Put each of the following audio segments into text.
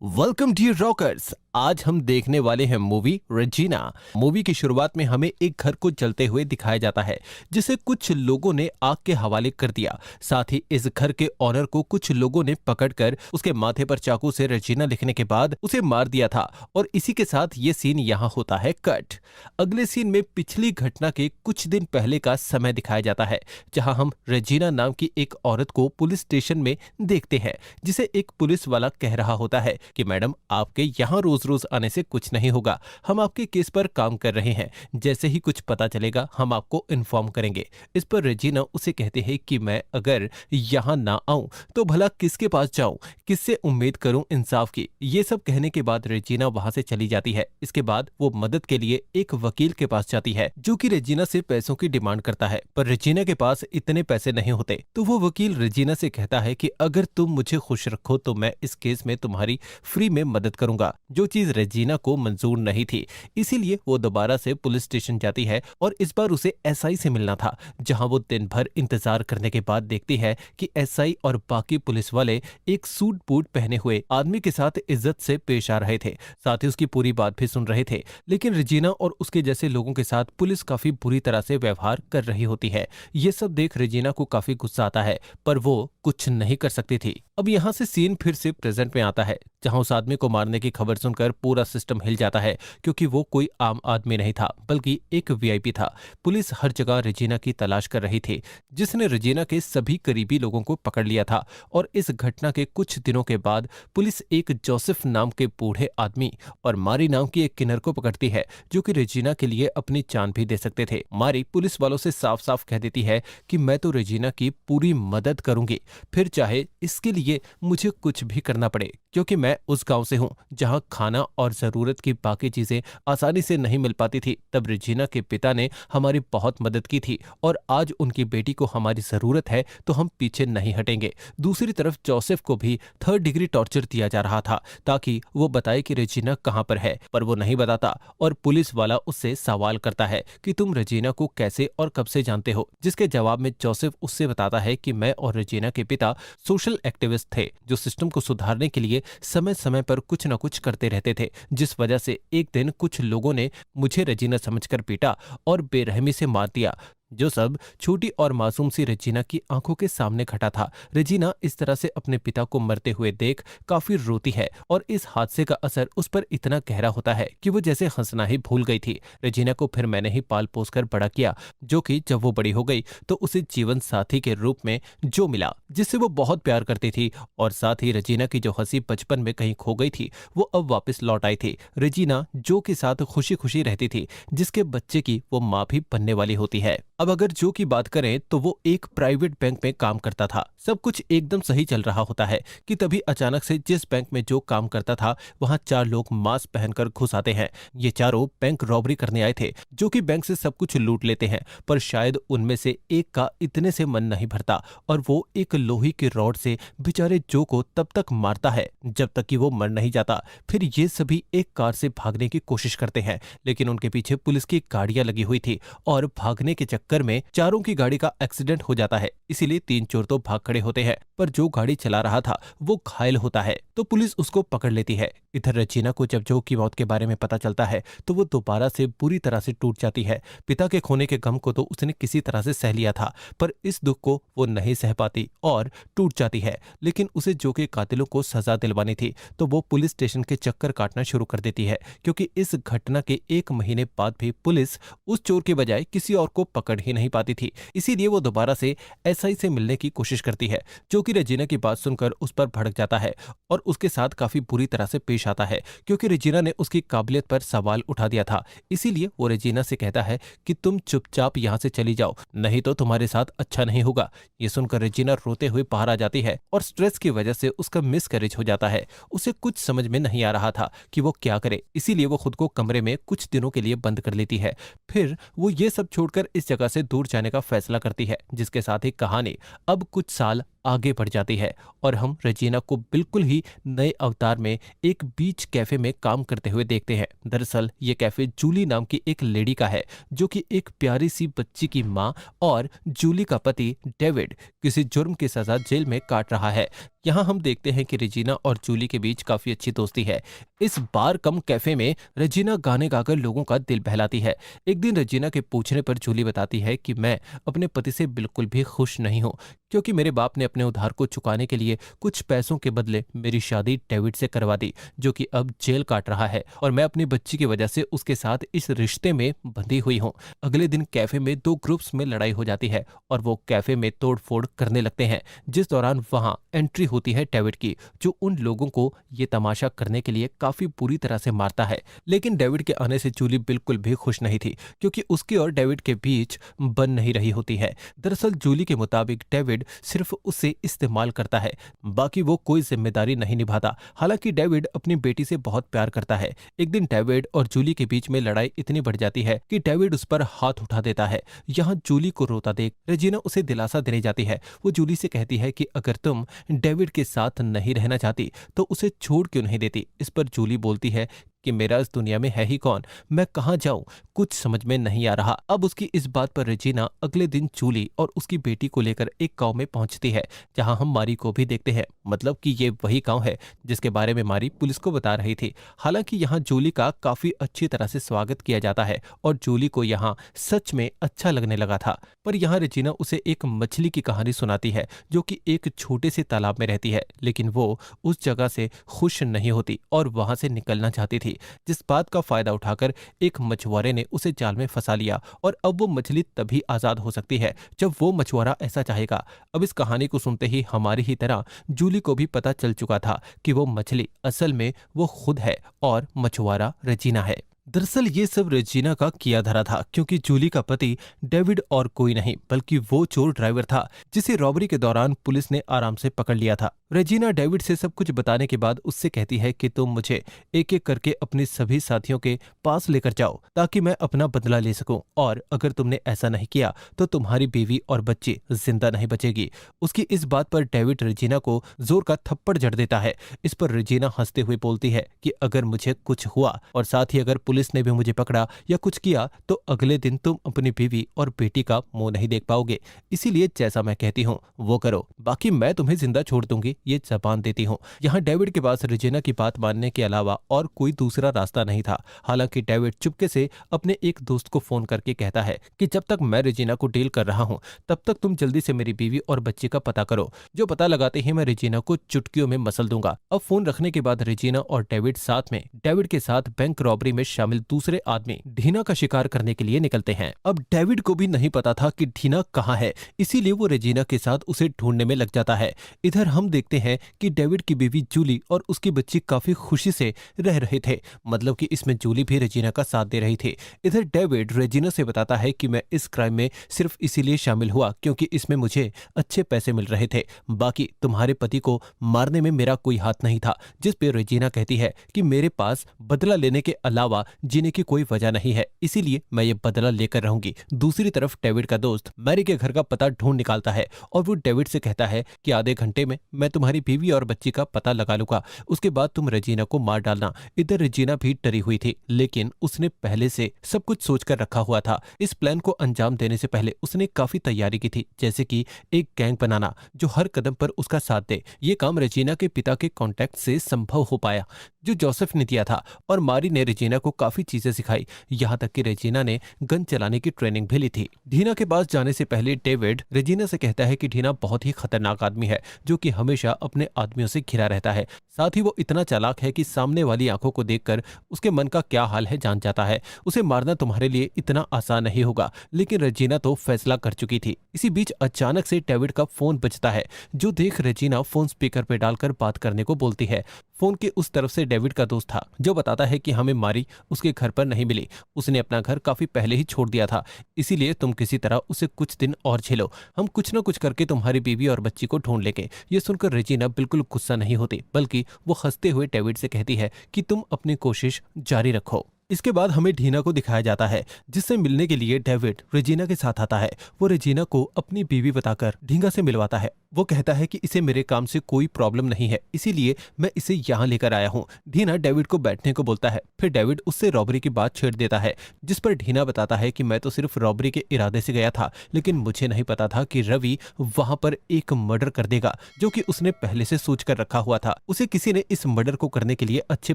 Welcome dear rockers. आज हम देखने वाले हैं मूवी रेजिना। मूवी की शुरुआत में हमें एक घर को जलते हुए दिखाया जाता है जिसे कुछ लोगों ने आग के हवाले कर दिया। साथ ही इस घर के ऑनर को कुछ लोगों ने पकड़कर उसके माथे पर चाकू से रेजिना लिखने के बाद उसे मार दिया था। और इसी के साथ ये सीन यहाँ होता है कट। अगले सीन में पिछली घटना के कुछ दिन पहले का समय दिखाया जाता है, जहाँ हम रेजिना नाम की एक औरत को पुलिस स्टेशन में देखते हैं, जिसे एक पुलिस वाला कह रहा होता है कि मैडम, आपके यहाँ रोज रोज आने से कुछ नहीं होगा। हम आपके केस पर काम कर रहे हैं। जैसे ही कुछ पता चलेगा हम आपको इन्फॉर्म करेंगे। इस पर रेजिना उसे कहते हैं कि मैं अगर यहाँ ना आऊं तो भला किसके पास जाऊं, किससे उम्मीद करूं इंसाफ की। ये सब कहने के बाद रेजिना वहां से चली जाती है। इसके बाद वो मदद के लिए एक वकील के पास जाती है, जो कि रेजिना से पैसों की डिमांड करता है। पर रेजिना के पास इतने पैसे नहीं होते, तो वो वकील रेजिना से कहता है कि अगर तुम मुझे खुश रखो तो मैं इस केस में तुम्हारी फ्री में मदद करूंगा, जो चीज रेजिना को मंजूर नहीं थी। इसीलिए वो दोबारा से पुलिस स्टेशन जाती है और इस बार उसे एसआई से मिलना था, जहां वो दिन भर इंतजार करने के बाद देखती है कि एसआई और बाकी पुलिस वाले एक सूट बूट पहने हुए आदमी के साथ इज्जत से पेश आ रहे थे। साथ ही उसकी पूरी बात भी सुन रहे थे। लेकिन रेजिना और उसके जैसे लोगों के साथ पुलिस काफी बुरी तरह से व्यवहार कर रही होती है। ये सब देख रेजिना को काफी गुस्सा आता है, पर वो कुछ नहीं कर सकती थी। अब यहाँ से सीन फिर से प्रेजेंट में आता है, जहां उस आदमी को मारने की खबर सुनकर पूरा सिस्टम हिल जाता है, क्योंकि वो कोई आम आदमी नहीं था बल्कि एक वीआईपी था। पुलिस हर जगह रेजिना की तलाश कर रही थी, जिसने रेजिना के सभी करीबी लोगों को पकड़ लिया था। और इस घटना के कुछ दिनों के बाद पुलिस एक जोसेफ नाम के बूढ़े आदमी और मारी नाम की एक किन्नर को पकड़ती है, जो कि रेजिना के लिए अपनी जान भी दे सकते थे। मारी पुलिस वालों से साफ साफ कह देती है कि मैं तो रेजिना की पूरी मदद करूंगी, फिर चाहे इसके लिए मुझे कुछ भी करना पड़े, क्योंकि मैं उस गांव से हूं जहां खाना और जरूरत की बाकी चीजें आसानी से नहीं मिल पाती थी। तब रेजिना के पिता ने हमारी बहुत मदद की थी और आज उनकी बेटी को हमारी जरूरत है, तो हम पीछे नहीं हटेंगे। दूसरी तरफ जोसेफ को भी 3rd डिग्री टॉर्चर दिया जा रहा था, ताकि वो बताए कि रेजिना कहां पर है, पर वो नहीं बताता। और पुलिस वाला उससे सवाल करता है कि तुम रेजिना को कैसे और कब से जानते हो, जिसके जवाब में जोसेफ उससे बताता है कि मैं और रेजिना के पिता सोशल एक्टिविस्ट थे, जो सिस्टम को सुधारने के लिए समय समय पर कुछ न कुछ करते रहते थे। जिस वजह से एक दिन कुछ लोगों ने मुझे रेजिना समझकर पीटा और बेरहमी से मार दिया, जो सब छोटी और मासूम सी रेजिना की आंखों के सामने घटा था। रेजिना इस तरह से अपने पिता को मरते हुए देख काफी रोती है और इस हादसे का असर उस पर इतना गहरा होता है कि वो जैसे हंसना ही भूल गई थी। रेजिना को फिर मैंने ही पाल पोस कर बड़ा किया, जो कि जब वो बड़ी हो गई तो उसे जीवन साथी के रूप में जो मिला, जिससे वो बहुत प्यार करती थी। और साथ ही रेजिना की जो हंसी बचपन में कहीं खो गई थी, वो अब वापस लौट आई थी। रेजिना जो के साथ खुशी खुशी रहती थी, जिसके बच्चे की वो माँ भी बनने वाली होती है। अब अगर जो की बात करें तो वो एक प्राइवेट बैंक में काम करता था। सब कुछ एकदम सही चल रहा होता है कि तभी अचानक से जिस बैंक में जो काम करता था वहां 4 लोग मास्क पहनकर घुस आते हैं। ये चारों बैंक रॉबरी करने आए थे, जो कि बैंक से सब कुछ लूट लेते हैं। पर शायद उनमें से एक का इतने से मन नहीं भरता और वो एक लोहे की रॉड से बेचारे जो को तब तक मारता है जब तक कि वो मर नहीं जाता। फिर ये सभी एक कार से भागने की कोशिश करते हैं, लेकिन उनके पीछे पुलिस की गाड़ियां लगी हुई थी और भागने के चक्कर में चारों की गाड़ी का एक्सीडेंट हो जाता है। इसीलिए 3 चोर तो भाग खड़े होते हैं, पर जो गाड़ी चला रहा था वो घायल होता है, तो पुलिस उसको पकड़ लेती है। इधर रेजिना को जब जो की मौत के बारे में पता चलता है तो वो दोबारा से बुरी तरह से टूट जाती है। पिता के खोने के गम को तो उसने किसी तरह से सह लिया था, पर इस दुख को वो नहीं सह पाती और टूट जाती है। लेकिन उसे जो के कातिलों को सजा दिलवानी थी, तो वो पुलिस स्टेशन के चक्कर काटना शुरू कर देती है, क्योंकि इस घटना के 1 महीने बाद भी पुलिस उस चोर के बजाय किसी और को पकड़ ही नहीं पाती थी। इसीलिए वो दोबारा से एसआई से मिलने की कोशिश करती है, जो कि रेजिना की बात सुनकर उस पर भड़क जाता है और उसके साथ काफी बुरी तरह से पेश आता है, क्योंकि रेजिना ने उसकी काबिलियत पर सवाल उठा दिया था। इसीलिए वो रेजिना से कहता है कि तुम चुपचाप यहाँ से चली जाओ, नहीं तो तुम्हारे साथ अच्छा नहीं होगा। ये सुनकर रेजिना रोते हुए बाहर आ जाती है और स्ट्रेस की वजह से उसका मिसकैरेज हो जाता है। उसे कुछ समझ में नहीं आ रहा था कि वो क्या करे, इसीलिए वो खुद को कमरे में कुछ दिनों के लिए बंद कर लेती है। फिर वो ये सब छोड़कर इस जगह से दूर जाने का फैसला करती है, जिसके साथ ही कहानी अब कुछ साल आगे बढ़ जाती है और हम रेजिना को बिल्कुल ही नए अवतार में एक बीच कैफे में काम करते हुए देखते हैं। दरअसल ये कैफे जूली नाम की एक लेडी का है, जो कि एक प्यारी सी बच्ची की माँ और जूली का पति डेविड किसी जुर्म की सजा जेल में काट रहा है। यहाँ हम देखते हैं कि रेजिना और जूली के बीच काफी अच्छी दोस्ती है। इस बार कम कैफे में रेजिना गाने गाकर लोगों का दिल बहलाती है। एक दिन रेजिना के पूछने पर जूली बताती है कि मैं अपने पति से बिल्कुल भी खुश नहीं हूँ, क्योंकि मेरे बाप ने अपने उधार को चुकाने के लिए कुछ पैसों के बदले मेरी शादी डेविड से करवा दी, जो कि अब जेल काट रहा है, और मैं अपनी बच्ची की वजह से उसके साथ इस रिश्ते में बंधी हुई हूँ। अगले दिन कैफे में दो ग्रुप्स में लड़ाई हो जाती है और वो कैफे में तोड़फोड़ करने लगते हैं, जिस दौरान वहां एंट्री होती है डेविड की, जो उन लोगों को ये तमाशा करने के लिए काफी बुरी तरह से मारता है। लेकिन डेविड के आने से जूली बिल्कुल भी खुश नहीं थी, क्योंकि उसकी और डेविड के बीच बन नहीं रही होती है। दरअसल जूली के मुताबिक डेविड सिर्फ उसे इस्तेमाल करता है, बाकी वो कोई जिम्मेदारी नहीं निभाता। हालांकि डेविड अपनी बेटी से बहुत प्यार करता है। एक दिन डेविड और जूली के बीच में लड़ाई इतनी बढ़ जाती है कि डेविड उस पर हाथ उठा देता है। यहाँ जूली को रोता देख रेजिना उसे दिलासा देने जाती है। वो जूली से कहती है कि अगर तुम डेविड के साथ नहीं रहना चाहती तो उसे छोड़ क्यों नहीं देती। इस पर जूली बोलती है कि मेरा इस दुनिया में है ही कौन, मैं कहाँ जाऊं, कुछ समझ में नहीं आ रहा। अब उसकी इस बात पर रेजिना अगले दिन जूली और उसकी बेटी को लेकर एक गांव में पहुंचती है, जहां हम मारी को भी देखते हैं। मतलब कि ये वही गांव है जिसके बारे में मारी पुलिस को बता रही थी। हालांकि यहाँ जूली का काफी अच्छी तरह से स्वागत किया जाता है और जूली को यहाँ सच में अच्छा लगने लगा था। पर यहाँ रेजिना उसे एक मछली की कहानी सुनाती है, जो कि एक छोटे से तालाब में रहती है, लेकिन वो उस जगह से खुश नहीं होती और वहां से निकलना चाहती थी। जिस बात का फायदा उठाकर एक मछुआरे ने उसे जाल में फंसा लिया और अब वो मछली तभी आजाद हो सकती है जब वो मछुआरा ऐसा चाहेगा। अब इस कहानी को सुनते ही हमारी ही तरह जूली को भी पता चल चुका था कि वो मछली असल में वो खुद है और मछुआरा रेजिना है। दरअसल ये सब रेजिना का किया धरा था, क्योंकि जूली का पति डेविड और कोई नहीं बल्कि वो चोर ड्राइवर था, जिसे रॉबरी के दौरान पुलिस ने आराम से पकड़ लिया था। रेजिना डेविड से सब कुछ बताने के बाद उससे कहती है कि तुम मुझे एक एक करके अपने सभी साथियों के पास लेकर जाओ, ताकि मैं अपना बदला ले सकूं, और अगर तुमने ऐसा नहीं किया तो तुम्हारी बीवी और बच्ची जिंदा नहीं बचेगी। उसकी इस बात पर डेविड रेजिना को जोर का थप्पड़ जड़ देता है। इस पर रेजिना हंसते हुए बोलती है कि अगर मुझे कुछ हुआ और साथ ही अगर पुलिस ने भी मुझे पकड़ा या कुछ किया तो अगले दिन तुम अपनी बीवी और बेटी का मुंह नहीं देख पाओगे। इसीलिए जैसा मैं कहती हूँ वो करो, बाकी मैं तुम्हें जिंदा छोड़ दूंगी, ये जबान देती हूँ। यहाँ डेविड के पास रेजिना की बात मानने के अलावा और कोई दूसरा रास्ता नहीं था। हालांकि डेविड चुपके से अपने एक दोस्त को फोन करके कहता है कि जब तक मैं रेजिना को डील कर रहा हूँ तब तक तुम जल्दी से मेरी बीवी और बच्ची का पता करो। जो पता लगाते ही मैं रेजिना को चुटकियों में मसल दूंगा। अब फोन रखने के बाद रेजिना और डेविड साथ में डेविड के साथ बैंक रॉबरी में शामिल दूसरे आदमी ढीना का शिकार करने के लिए निकलते हैं। अब डेविड को भी नहीं पता था कि ढीना कहाँ है, इसीलिए वो रेजिना के साथ उसे ढूंढने में लग जाता है। इधर हम देखते हैं कि डेविड की बीवी जूली और उसकी बच्ची काफी खुशी से रह रहे थे, मतलब कि इसमें जूली भी रेजिना का साथ दे रही थी। इधर डेविड रेजिना से बताता है कि मैं इस क्राइम में सिर्फ इसीलिए शामिल हुआ क्योंकि इसमें मुझे अच्छे पैसे मिल रहे थे, बाकी तुम्हारे पति को मारने में मेरा कोई हाथ नहीं था। जिस पे रेजिना कहती है कि मेरे पास बदला लेने के अलावा जीने की कोई वजह नहीं है, इसीलिए मैं ये बदला लेकर रहूंगी। दूसरी तरफ डेविड का दोस्त मैरी के घर का पता ढूंढ निकालता है और वो डेविड से कहता है कि आधे घंटे में मैं तुम्हारी बीवी और बच्ची का पता लगा लूंगा, उसके बाद तुम रेजिना को मार डालना। इधर रेजिना भी डरी हुई थी, लेकिन उसने पहले से सब कुछ सोच कर रखा हुआ था। इस प्लान को अंजाम देने से पहले उसने काफी तैयारी की थी, जैसे कि एक गैंग बनाना जो हर कदम पर उसका साथ दे। ये काम रेजिना के पिता के कॉन्टैक्ट से संभव हो पाया, जो जोसेफ ने दिया था, और मारी ने रेजिना को काफी चीजें सिखाई, यहाँ तक कि रेजिना ने गन चलाने की ट्रेनिंग भी ली थी। ढीना के पास जाने से पहले डेविड रेजिना से कहता है कि ढीना बहुत ही खतरनाक आदमी है, जो कि हमेशा अपने आदमियों से घिरा रहता है। साथ ही वो इतना चालाक है कि सामने वाली आंखों को देखकर उसके मन का क्या हाल है जान जाता है। उसे मारना तुम्हारे लिए इतना आसान नहीं होगा। लेकिन रेजिना तो फैसला कर चुकी थी। इसी बीच अचानक से डेविड का फोन बजता है, जो देख रेजिना फोन स्पीकर पे डालकर बात करने को बोलती है। फोन के उस तरफ से डेविड का दोस्त था, जो बताता है कि हमें मारी उसके घर पर नहीं मिली, उसने अपना घर काफी पहले ही छोड़ दिया था, इसीलिए तुम किसी तरह उसे कुछ दिन और झेलो, हम कुछ न कुछ करके तुम्हारी बीवी और बच्ची को ढूंढ लेंगे। ये सुनकर रेजिना बिल्कुल गुस्सा नहीं होती, बल्कि वो हंसते हुए डेविड से कहती है कि तुम अपनी कोशिश जारी रखो। इसके बाद हमें ढीना को दिखाया जाता है, जिससे मिलने के लिए डेविड रेजिना के साथ आता है। वो रेजिना को अपनी बीवी बताकर ढींगा से मिलवाता है। वो कहता है कि इसे मेरे काम से कोई प्रॉब्लम नहीं है, इसीलिए मैं इसे यहाँ लेकर आया हूँ। ढीना डेविड को बैठने को बोलता है। फिर डेविड उससे रॉबरी की बात छेड़ देता है, जिस पर ढीना बताता है कि मैं तो सिर्फ रॉबरी के इरादे से गया था, लेकिन मुझे नहीं पता था कि रवि वहां पर एक मर्डर कर देगा, जो कि उसने पहले से सोच कर रखा हुआ था। उसे किसी ने इस मर्डर को करने के लिए अच्छे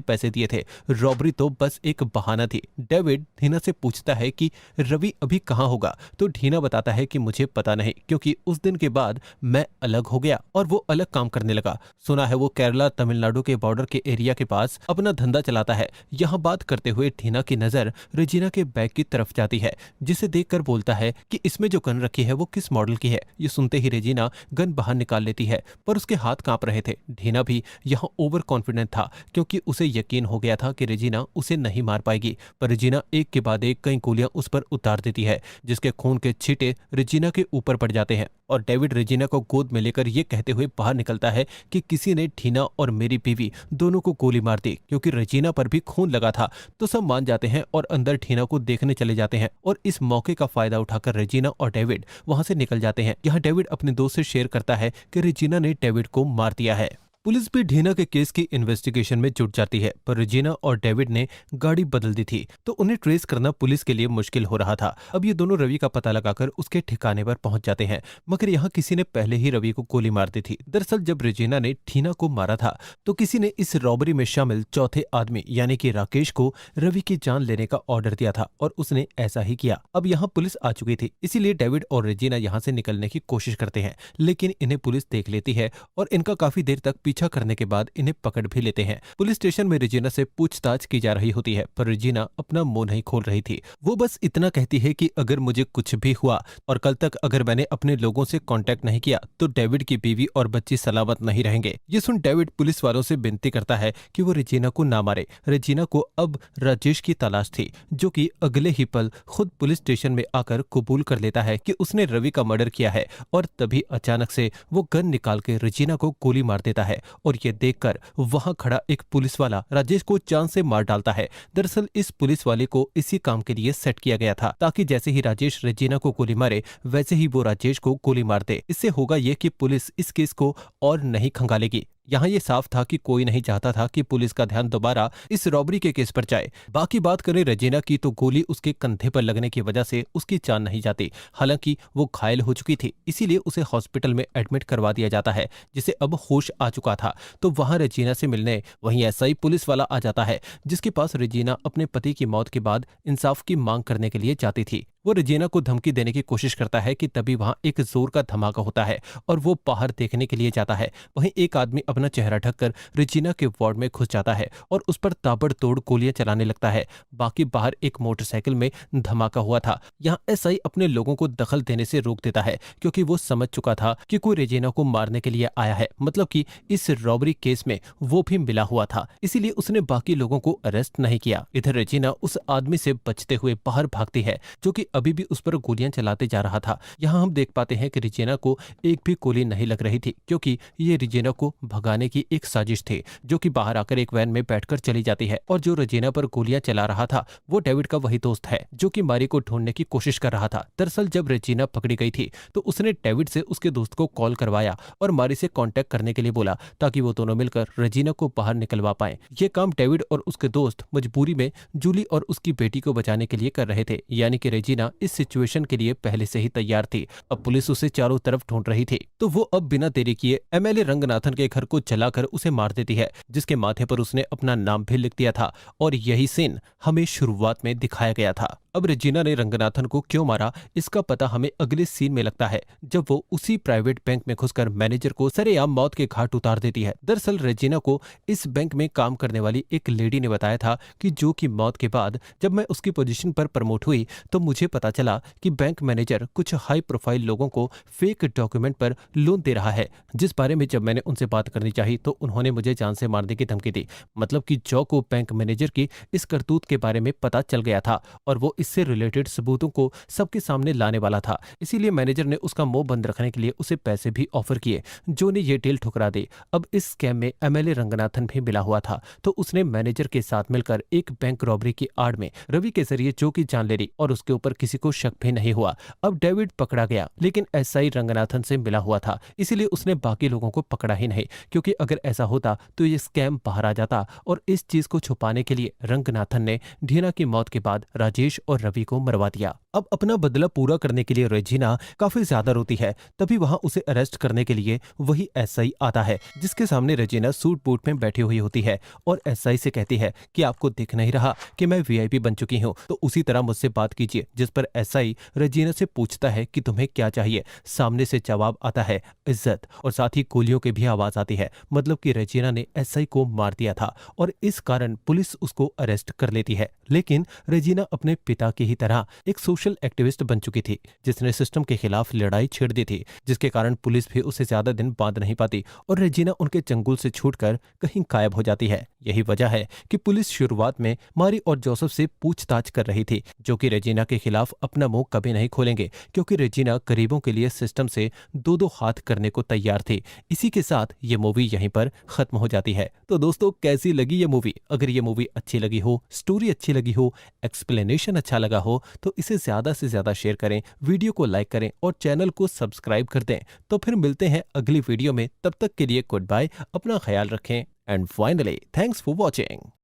पैसे दिए थे, रॉबरी तो बस एक बहाना थी। डेविड ढीना से पूछता है कि रवि अभी कहाँ होगा, तो ढीना बताता है कि मुझे पता नहीं, क्योंकि उस दिन के बाद मैं अलग हो गया और वो अलग काम करने लगा। सुना है वो केरला तमिलनाडु के बॉर्डर के एरिया के पास अपना धंधा चलाता है। यहाँ बात करते हुए ढीना की नजर रेजिना के बैग की तरफ जाती है, जिसे देखकर बोलता है कि इसमें जो गन रखी है वो किस मॉडल की है। ये सुनते ही रेजिना गन बाहर निकाल लेती है, पर उसके हाथ कांप रहे थे। ढीना भी यहाँ ओवर कॉन्फिडेंट था, क्योंकि उसे यकीन हो गया था कि रेजिना उसे नहीं मार पाएगी। पर रेजिना एक के बाद एक कई गोलियां उस पर उतार देती है, जिसके खून के छींटे रेजिना के ऊपर पड़ जाते हैं। और डेविड रेजिना को गोद में लेकर ये कहते हुए बाहर निकलता है कि किसी ने ढीना और मेरी बीवी दोनों को गोली मार दी। क्योंकि रेजिना पर भी खून लगा था, तो सब मान जाते हैं और अंदर ढीना को देखने चले जाते हैं। और इस मौके का फायदा उठाकर रेजिना और डेविड वहां से निकल जाते हैं। यहाँ डेविड अपने दोस्त से शेयर करता है कि रेजिना ने डेविड को मार दिया है। पुलिस भी ढीना के केस की इन्वेस्टिगेशन में जुट जाती है, पर रेजिना और डेविड ने गाड़ी बदल दी थी, तो उन्हें ट्रेस करना पुलिस के लिए मुश्किल हो रहा था। अब ये दोनों रवि का पता लगाकर उसके ठिकाने पर पहुंच जाते हैं, मगर यहाँ किसी ने पहले ही रवि को गोली मार दी थी। दरअसल जब रेजिना ने ढीना को मारा था, तो किसी ने इस रॉबरी में शामिल चौथे आदमी यानी कि राकेश को रवि की जान लेने का ऑर्डर दिया था, और उसने ऐसा ही किया। अब यहाँ पुलिस आ चुकी थी, इसीलिए डेविड और रेजिना यहाँ से निकलने की कोशिश करते हैं, लेकिन इन्हें पुलिस देख लेती है और इनका काफी देर तक पीछा करने के बाद इन्हें पकड़ भी लेते हैं। पुलिस स्टेशन में रेजिना से पूछताछ की जा रही होती है, पर रेजिना अपना मुंह नहीं खोल रही थी। वो बस इतना कहती है कि अगर मुझे कुछ भी हुआ और कल तक अगर मैंने अपने लोगों से कांटेक्ट नहीं किया, तो डेविड की बीवी और बच्ची सलामत नहीं रहेंगे। ये सुन डेविड पुलिस वालों से विनती करता है कि वो रेजिना को ना मारे। रेजिना को अब राजेश की तलाश थी, जो कि अगले ही पल खुद पुलिस स्टेशन में आकर कबूल कर लेता है कि उसने रवि का मर्डर किया है। और तभी अचानक से वो गन निकाल के रेजिना को गोली मार देता है, और ये देखकर वहां खड़ा एक पुलिस वाला राजेश को जान से मार डालता है। दरअसल इस पुलिस वाले को इसी काम के लिए सेट किया गया था, ताकि जैसे ही राजेश रेजिना को गोली मारे, वैसे ही वो राजेश को गोली मार दे। इससे होगा ये कि पुलिस इस केस को और नहीं खंगालेगी। यहाँ ये साफ था कि कोई नहीं चाहता था कि पुलिस का ध्यान दोबारा इस रॉबरी के केस पर जाए। बाकी बात करें रेजिना की, तो गोली उसके कंधे पर लगने की वजह से उसकी जान नहीं जाती। हालांकि वो घायल हो चुकी थी, इसीलिए उसे हॉस्पिटल में एडमिट करवा दिया जाता है, जिसे अब होश आ चुका था। तो वहां रेजिना से मिलने वहीं ऐसा ही पुलिस वाला आ जाता है, जिसके पास रेजिना अपने पति की मौत के बाद इंसाफ की मांग करने के लिए जाती थी। वो रेजिना को धमकी देने की कोशिश करता है कि तभी वहां एक जोर का धमाका होता है और वो बाहर देखने के लिए जाता है। वहीं एक आदमी अपना चेहरा ढककर रेजिना के वार्ड में घुस जाता है और उस पर ताबड़तोड़ गोलियां चलाने लगता है। बाकी बाहर एक मोटरसाइकिल में धमाका हुआ था। यहाँ एसआई अपने लोगों को दखल देने से रोक देता है, क्योंकि वो समझ चुका था कि कोई रेजिना को मारने के लिए आया है, मतलब कि इस रॉबरी केस में वो भी मिला हुआ था, इसीलिए उसने बाकी लोगों को अरेस्ट नहीं किया। इधर रेजिना उस आदमी से बचते हुए बाहर भागती है, जो कि अभी भी उस पर गोलियां चलाते जा रहा था। यहाँ हम देख पाते हैं कि रेजिना को एक भी गोली नहीं लग रही थी, क्योंकि ये रेजिना को भगाने की एक साजिश थी, जो कि बाहर आकर एक वैन में बैठकर चली जाती है। और जो रेजिना पर गोलियां चला रहा था वो डेविड का वही दोस्त है, जो कि मारी को ढूंढने की कोशिश कर रहा था। दरअसल जब रेजिना पकड़ी गई थी, तो उसने डेविड से उसके दोस्त को कॉल करवाया और मारी से कांटेक्ट करने के लिए बोला, ताकि वो दोनों मिलकर रेजिना को बाहर निकलवा पाए। ये काम डेविड और उसके दोस्त मजबूरी में जूली और उसकी बेटी को बचाने के लिए कर रहे थे, यानी कि रेजिना इस सिचुएशन के लिए पहले से ही तैयार थी। अब पुलिस उसे चारों तरफ ढूंढ रही थी, तो वो अब बिना देरी किए एमएलए रंगनाथन के घर को जलाकर उसे मार देती है, जिसके माथे पर उसने अपना नाम भी लिख दिया था। और यही सीन हमें शुरुआत में दिखाया गया था। अब रेजिना ने रंगनाथन को क्यों मारा, इसका पता हमें अगले सीन में लगता है, जब वो उसी प्राइवेट बैंक में घुसकर मैनेजर को सरेआम मौत के घाट उतार देती है। दरअसल रेजिना को इस बैंक में काम करने वाली एक लेडी ने बताया था कि जो की मौत के बाद जब मैं उसकी पोजीशन पर प्रमोट हुई, तो मुझे पता चला कि बैंक मैनेजर कुछ हाई प्रोफाइल लोगों को फेक डॉक्यूमेंट पर लोन दे रहा है, जिस बारे में जब मैंने उनसे बात करनी चाहिए तो उन्होंने मुझे जान से मारने की धमकी दी। मतलब कि जॉ को बैंक मैनेजर की इस करतूत के बारे में पता चल गया था और वो इससे रिलेटेड सबूतों को सबके सामने लाने वाला था। इसीलिए मैनेजर ने उसका मुंह बंद रखने के लिए उसे पैसे भी ऑफर किए। जो ने ये डील ठुकरा दी। अब इस स्कैम में एमएलए रंगनाथन भी मिला हुआ था, तो उसने मैनेजर के साथ मिलकर एक बैंक रॉबरी की आड़ में रवि के जरिए जो की जान ले ली और उसके ऊपर किसी को शक भी नहीं हुआ। अब डेविड पकड़ा गया, लेकिन एसआई रंगनाथन से मिला हुआ था, इसीलिए उसने बाकी लोगों को पकड़ा ही नहीं, क्योंकि अगर ऐसा होता तो ये स्कैम बाहर आ जाता। और इस चीज को छुपाने के लिए रंगनाथन ने ढीना की मौत के बाद राजेश और रवि को मरवा दिया। अब अपना बदला पूरा करने के लिए रेजिना काफी ज्यादा रोती है। तभी वहां उसे अरेस्ट करने के लिए वही एसआई आता है, जिसके सामने रेजिना सूट बूट में बैठी हुई होती है और एसआई से कहती है कि आपको दिख नहीं रहा कि मैं वीआईपी बन चुकी हूं, तो उसी तरह मुझसे बात कीजिए। जिस पर एसआई रेजिना से पूछता है कि तुम्हें क्या चाहिए। सामने से जवाब आता है इज्जत, और साथ ही गोलियों की भी आवाज आती है। मतलब कि रेजिना ने एसआई को मार दिया था और इस कारण पुलिस उसको अरेस्ट कर लेती है। लेकिन रेजिना अपने पिता की ही तरह एक सोशल एक्टिविस्ट बन चुकी थी, जिसने सिस्टम के खिलाफ लड़ाई छेड़ दी थी, जिसके कारण पुलिस भी उसे ज्यादा दिन बांध नहीं पाती और रेजिना उनके चंगुल से छूटकर कहीं गायब हो जाती है। यही वजह है कि पुलिस शुरुआत में मारी और जोसेफ से पूछताछ कर रही थी, जो कि रेजिना के खिलाफ अपना मुंह कभी नहीं खोलेंगे, क्योंकि रेजिना गरीबों के लिए सिस्टम से दो दो हाथ करने को तैयार थी। इसी के साथ ये मूवी यहीं पर खत्म हो जाती है। तो दोस्तों, कैसी लगी ये मूवी? अगर ये मूवी अच्छी लगी हो, स्टोरी अच्छी लगी हो, एक्सप्लेनेशन अच्छा लगा हो, तो इसे ज्यादा से ज्यादा शेयर करें, वीडियो को लाइक करें और चैनल को सब्सक्राइब कर दें। तो फिर मिलते हैं अगली वीडियो में, तब तक के लिए गुड बाय, अपना ख्याल रखें and finally thanks for watching.